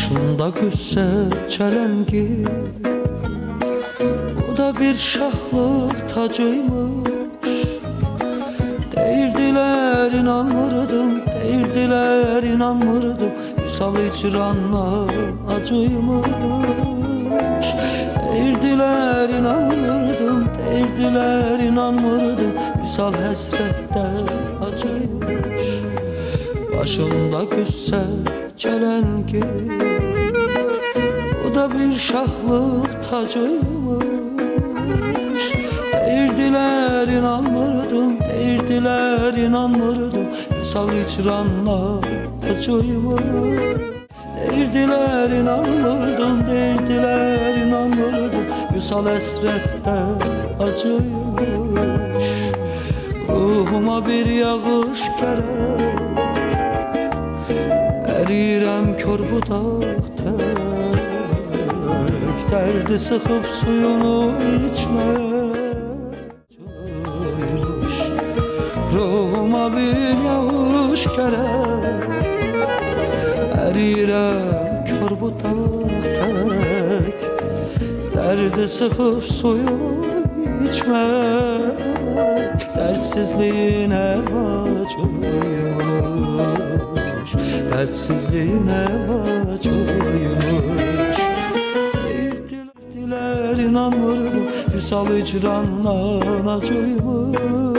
Başında güsse çelengi, o da bir şahlık tacıymış. Değirdiler inanmırdım, değirdiler inanmırdım, Vüsal hicranla acıymış. Değirdiler inanmırdım, değirdiler inanmırdım, Vüsal hesrette acıymış. Başında güsse çelengi, o da bir şahlık tacıymış. Değirdiler inanmırdım, değirdiler inanmırdım, Vüsal hicranla acıymış. Değirdiler inanmırdım, değirdiler inanmırdım, Vüsal esrette acıymış. Ruhuma bir yağış gerek, erirem kör budakta, derdi sıkıp suyunu içmek. Ruhuma bir yağış gerek, erirem kör budakta, derdi sıkıp suyunu içmek. Dertsizliğin acıymış, dertsizliğin acıymış. Değirdiler inanmırdım, Vüsal hicranla acıymış.